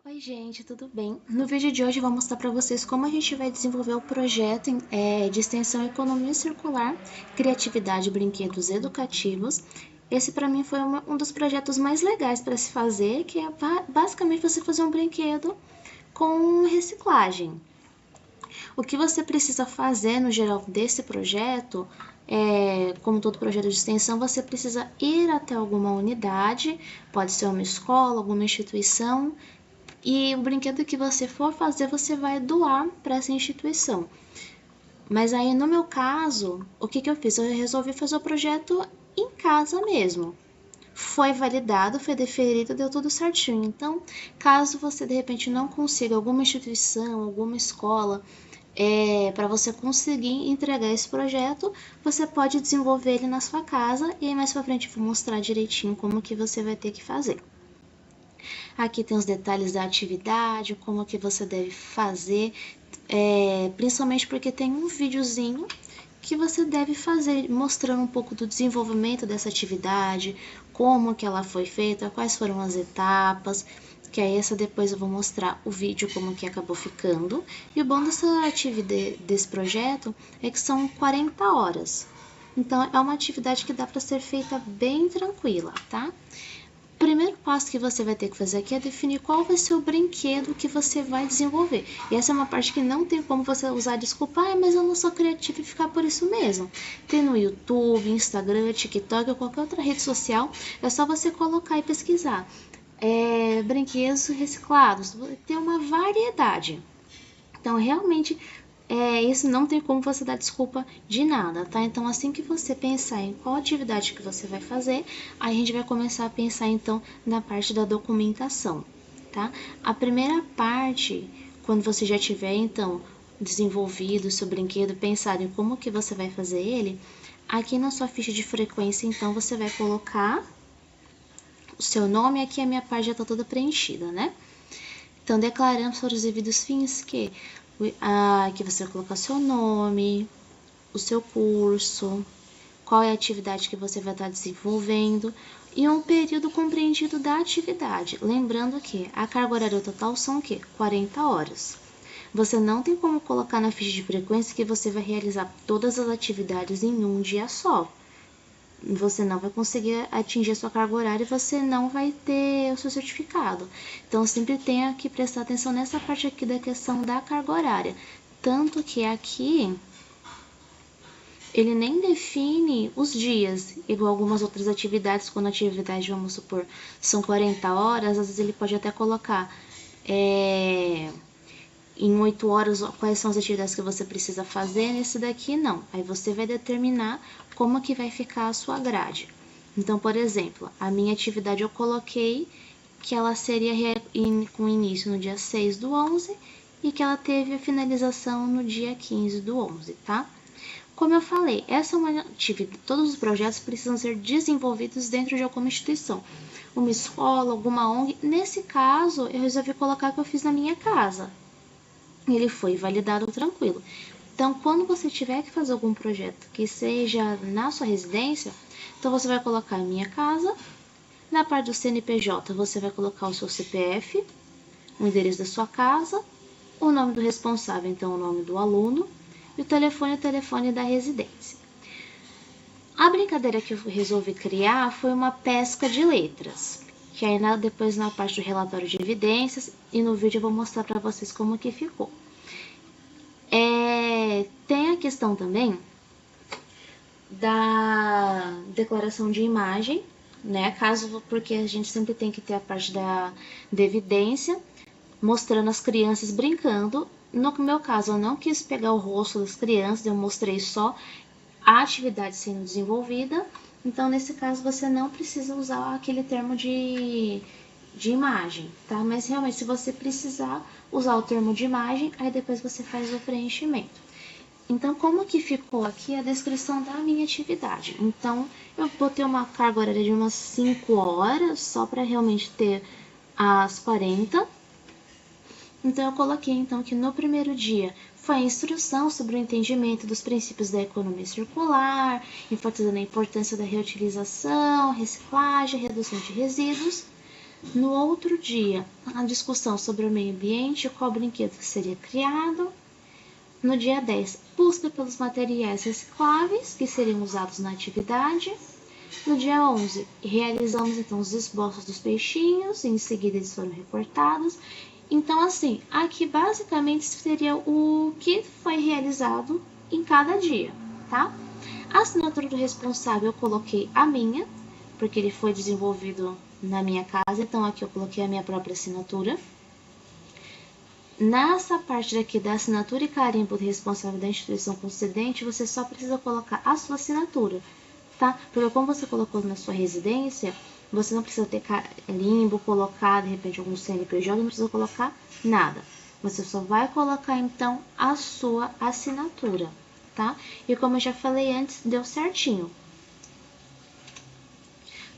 Oi gente, tudo bem? No vídeo de hoje eu vou mostrar para vocês como a gente vai desenvolver o projeto de extensão Economia Circular, Criatividade e Brinquedos Educativos. Esse para mim foi um dos projetos mais legais para se fazer, que é basicamente você fazer um brinquedo com reciclagem. O que você precisa fazer no geral desse projeto, como todo projeto de extensão, você precisa ir até alguma unidade, pode ser uma escola, alguma instituição, e o brinquedo que você for fazer, você vai doar para essa instituição. Mas aí, no meu caso, o que eu fiz? Eu resolvi fazer o projeto em casa mesmo. Foi validado, foi deferido, deu tudo certinho. Então, caso você de repente não consiga alguma instituição, alguma escola, para você conseguir entregar esse projeto, você pode desenvolver ele na sua casa e aí mais pra frente eu vou mostrar direitinho como que você vai ter que fazer. Aqui tem os detalhes da atividade, como que você deve fazer, principalmente porque tem um videozinho que você deve fazer, mostrando um pouco do desenvolvimento dessa atividade, como que ela foi feita, quais foram as etapas, que aí essa depois eu vou mostrar o vídeo como que acabou ficando. E o bom dessa atividade, desse projeto, é que são 40 horas. Então, é uma atividade que dá para ser feita bem tranquila, tá? O primeiro passo que você vai ter que fazer aqui é definir qual vai ser o brinquedo que você vai desenvolver. E essa é uma parte que não tem como você usar desculpa, mas eu não sou criativa e ficar por isso mesmo. Tem no YouTube, Instagram, TikTok ou qualquer outra rede social, é só você colocar e pesquisar. Brinquedos reciclados, tem uma variedade. Então, realmente, isso não tem como você dar desculpa de nada, tá? Então, assim que você pensar em qual atividade que você vai fazer, aí a gente vai começar a pensar, então, na parte da documentação, tá? A primeira parte, quando você já tiver, então, desenvolvido o seu brinquedo, pensado em como que você vai fazer ele, aqui na sua ficha de frequência, então, você vai colocar o seu nome, aqui a minha parte já tá toda preenchida, né? Então, declaramos para os devidos fins que você vai colocar seu nome, o seu curso, qual é a atividade que você vai estar desenvolvendo e um período compreendido da atividade. Lembrando que a carga horária total são o quê? 40 horas. Você não tem como colocar na ficha de frequência que você vai realizar todas as atividades em um dia só. Você não vai conseguir atingir a sua carga horária e você não vai ter o seu certificado. Então, sempre tenha que prestar atenção nessa parte aqui da questão da carga horária. Tanto que aqui, ele nem define os dias, igual algumas outras atividades, quando a atividade, vamos supor, são 40 horas, às vezes ele pode até colocar em 8 horas quais são as atividades que você precisa fazer, nesse daqui não. Aí você vai determinar como que vai ficar a sua grade. Então, por exemplo, a minha atividade eu coloquei que ela seria com início no dia 6/11 e que ela teve a finalização no dia 15/11, tá? Como eu falei, essa é uma atividade, todos os projetos precisam ser desenvolvidos dentro de alguma instituição, uma escola, alguma ONG. Nesse caso, eu resolvi colocar que eu fiz na minha casa. Ele foi validado tranquilo. Então, quando você tiver que fazer algum projeto que seja na sua residência, então você vai colocar minha casa. Na parte do CNPJ, você vai colocar o seu CPF, o endereço da sua casa, o nome do responsável, então o nome do aluno, e o telefone da residência. A brincadeira que eu resolvi criar foi uma pesca de letras, que aí depois na parte do relatório de evidências e no vídeo eu vou mostrar para vocês como que ficou. Tem a questão também da declaração de imagem, né? Porque a gente sempre tem que ter a parte da evidência, mostrando as crianças brincando. No meu caso, eu não quis pegar o rosto das crianças, eu mostrei só a atividade sendo desenvolvida. Então, nesse caso, você não precisa usar aquele termo de imagem, tá? Mas realmente, se você precisar usar o termo de imagem, aí depois você faz o preenchimento. Então, como que ficou aqui a descrição da minha atividade? Então, eu botei uma carga horária de umas 5 horas, só para realmente ter as 40. Então, eu coloquei então que no primeiro dia foi a instrução sobre o entendimento dos princípios da economia circular, enfatizando a importância da reutilização, reciclagem, redução de resíduos. No outro dia, a discussão sobre o meio ambiente, qual brinquedo seria criado. No dia 10, busca pelos materiais recicláveis que seriam usados na atividade. No dia 11, realizamos então os esboços dos peixinhos, e em seguida eles foram recortados. Então, assim, aqui basicamente seria o que foi realizado em cada dia, tá? A assinatura do responsável eu coloquei a minha, porque ele foi desenvolvido na minha casa, então aqui eu coloquei a minha própria assinatura. Nessa parte daqui da assinatura e carimbo do responsável da instituição concedente, você só precisa colocar a sua assinatura, tá? Porque como você colocou na sua residência, você não precisa ter carimbo, colocar de repente algum CNPJ, não precisa colocar nada. Você só vai colocar então a sua assinatura, tá? E como eu já falei antes, deu certinho.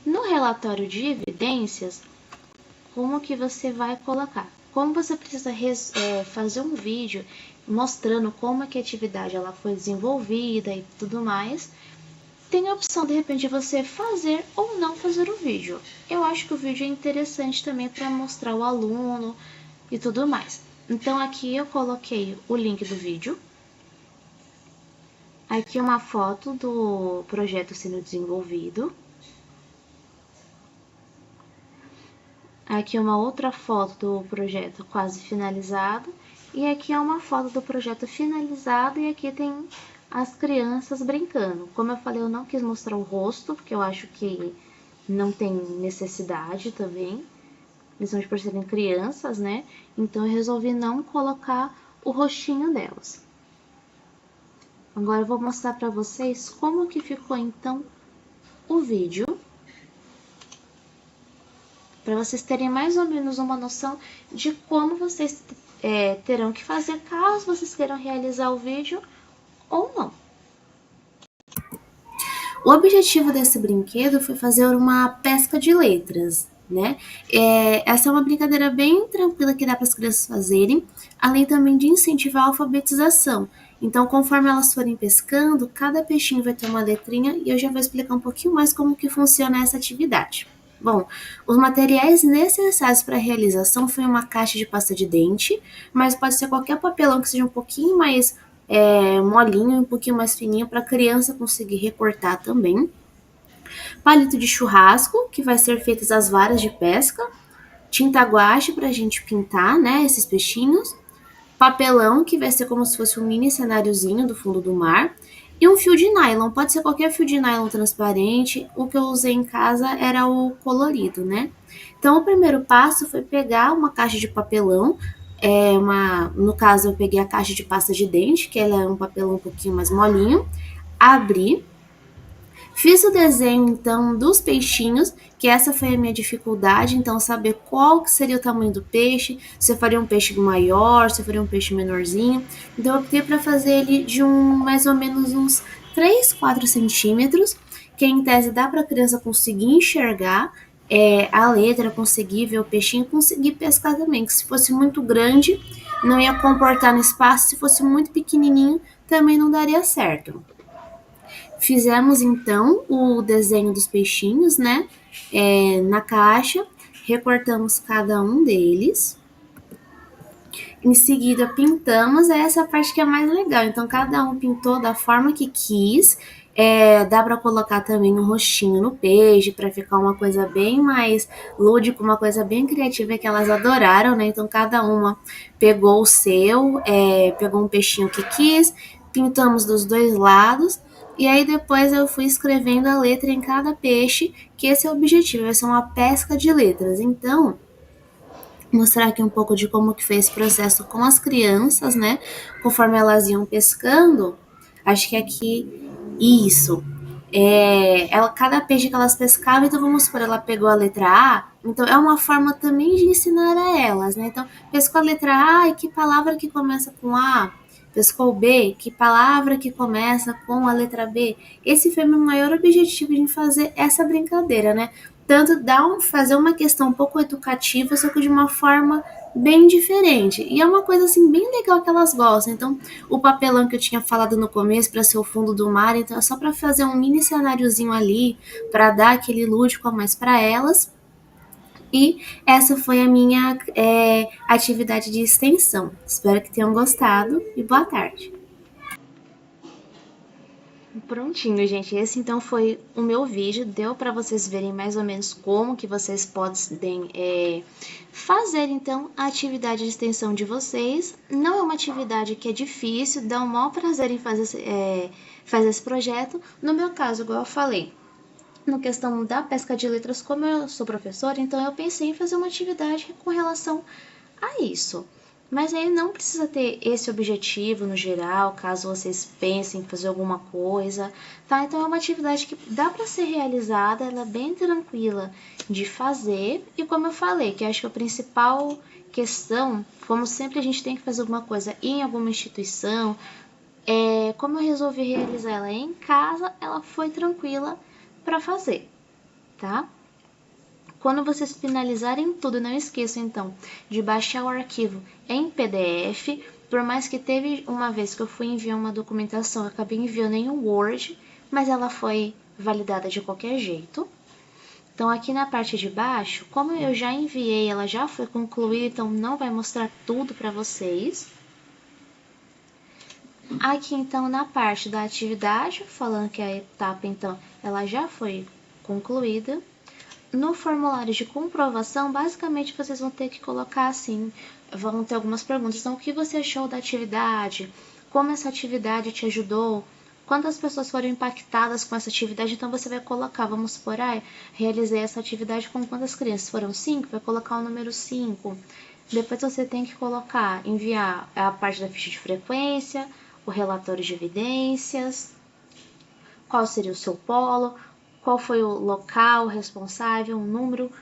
No relatório de evidências, como que você vai colocar? Como você precisa fazer um vídeo mostrando como é que a atividade ela foi desenvolvida e tudo mais, tem a opção de repente de você fazer ou não fazer o vídeo. Eu acho que o vídeo é interessante também para mostrar o aluno e tudo mais. Então aqui eu coloquei o link do vídeo. Aqui uma foto do projeto sendo desenvolvido. Aqui uma outra foto do projeto quase finalizado. E aqui é uma foto do projeto finalizado e aqui tem as crianças brincando. Como eu falei, eu não quis mostrar o rosto, porque eu acho que não tem necessidade também, principalmente por serem crianças, né? Então eu resolvi não colocar o rostinho delas. Agora eu vou mostrar para vocês como que ficou então o vídeo, para vocês terem mais ou menos uma noção de como vocês terão que fazer caso vocês queiram realizar o vídeo ou não. O objetivo desse brinquedo foi fazer uma pesca de letras, né? Essa é uma brincadeira bem tranquila que dá para as crianças fazerem, além também de incentivar a alfabetização. Então, conforme elas forem pescando, cada peixinho vai ter uma letrinha e eu já vou explicar um pouquinho mais como que funciona essa atividade. Bom, os materiais necessários para a realização foi uma caixa de pasta de dente, mas pode ser qualquer papelão que seja um pouquinho mais molinho, um pouquinho mais fininho para a criança conseguir recortar também. Palito de churrasco, que vai ser feitas as varas de pesca. Tinta guache para a gente pintar, né, esses peixinhos. Papelão, que vai ser como se fosse um mini cenáriozinho do fundo do mar. E um fio de nylon, pode ser qualquer fio de nylon transparente. O que eu usei em casa era o colorido, né? Então, o primeiro passo foi pegar uma caixa de papelão. No caso, eu peguei a caixa de pasta de dente, que ela é um papelão um pouquinho mais molinho. Abri. Fiz o desenho, então, dos peixinhos, que essa foi a minha dificuldade, então, saber qual que seria o tamanho do peixe, se eu faria um peixe maior, se eu faria um peixe menorzinho. Então, eu optei para fazer ele de mais ou menos uns 3, 4 centímetros, que em tese dá para a criança conseguir enxergar a letra, conseguir ver o peixinho, conseguir pescar também, que se fosse muito grande, não ia comportar no espaço, se fosse muito pequenininho, também não daria certo. Fizemos então o desenho dos peixinhos, né? Na caixa, recortamos cada um deles. Em seguida, pintamos, essa parte que é mais legal. Então, cada um pintou da forma que quis. Dá para colocar também um rostinho no peixe, para ficar uma coisa bem mais lúdica, uma coisa bem criativa que elas adoraram, né? Então, cada uma pegou o seu, pegou um peixinho que quis, pintamos dos dois lados. E aí depois eu fui escrevendo a letra em cada peixe, que esse é o objetivo, vai ser uma pesca de letras. Então, mostrar aqui um pouco de como que foi esse processo com as crianças, né? Conforme elas iam pescando, acho que aqui, isso. Cada peixe que elas pescavam, então vamos supor, ela pegou a letra A, então é uma forma também de ensinar a elas, né? Então, pescou a letra A, e que palavra que começa com A? Pescou B, que palavra que começa com a letra B? Esse foi o meu maior objetivo de fazer essa brincadeira, né? Tanto fazer uma questão um pouco educativa, só que de uma forma bem diferente. E é uma coisa assim bem legal que elas gostam. Então, o papelão que eu tinha falado no começo para ser o fundo do mar, então é só para fazer um mini cenáriozinho ali, para dar aquele lúdico a mais para elas. E essa foi a minha atividade de extensão. Espero que tenham gostado e boa tarde. Prontinho, gente. Esse então foi o meu vídeo. Deu para vocês verem mais ou menos como que vocês podem fazer então a atividade de extensão de vocês. Não é uma atividade que é difícil, dá um maior prazer em fazer esse projeto. No meu caso, igual eu falei, no questão da pesca de letras, como eu sou professora, então eu pensei em fazer uma atividade com relação a isso. Mas aí não precisa ter esse objetivo no geral, caso vocês pensem em fazer alguma coisa, tá? Então é uma atividade que dá para ser realizada, ela é bem tranquila de fazer. E como eu falei, que acho que a principal questão, como sempre a gente tem que fazer alguma coisa em alguma instituição, como eu resolvi realizar ela em casa, ela foi tranquila para fazer, tá? Quando vocês finalizarem tudo, não esqueçam então de baixar o arquivo em PDF. Por mais que teve uma vez que eu fui enviar uma documentação, eu acabei enviando em Word, mas ela foi validada de qualquer jeito. Então aqui na parte de baixo, como eu já enviei, ela já foi concluída, então não vai mostrar tudo para vocês. Aqui então na parte da atividade, falando que a etapa então ela já foi concluída. No formulário de comprovação, basicamente vocês vão ter que colocar assim, vão ter algumas perguntas. Então, o que você achou da atividade? Como essa atividade te ajudou? Quantas pessoas foram impactadas com essa atividade? Então, você vai colocar, vamos supor, realizei essa atividade com quantas crianças? Foram 5? Vai colocar o número 5. Depois você tem que colocar, enviar a parte da ficha de frequência, o relatório de evidências, qual seria o seu polo, qual foi o local responsável, o número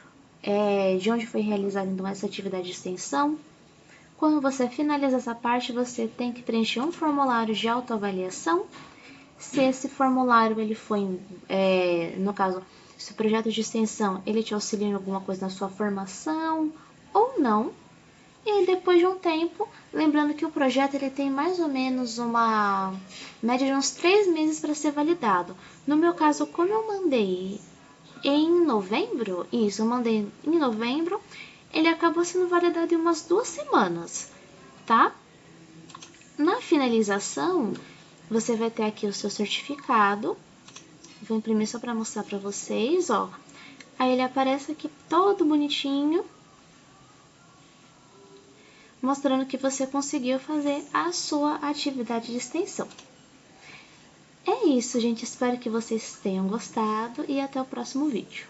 de onde foi realizada então essa atividade de extensão. Quando você finaliza essa parte, você tem que preencher um formulário de autoavaliação. Se esse formulário ele foi, no caso, se o projeto de extensão ele te auxilia em alguma coisa na sua formação ou não. E aí, depois de um tempo, lembrando que o projeto ele tem mais ou menos uma média de uns 3 meses para ser validado. No meu caso, como eu mandei em novembro, isso, eu mandei em novembro, ele acabou sendo validado em umas 2 semanas, tá? Na finalização, você vai ter aqui o seu certificado. Vou imprimir só para mostrar para vocês, ó. Aí ele aparece aqui todo bonitinho, mostrando que você conseguiu fazer a sua atividade de extensão. É isso, gente. Espero que vocês tenham gostado e até o próximo vídeo.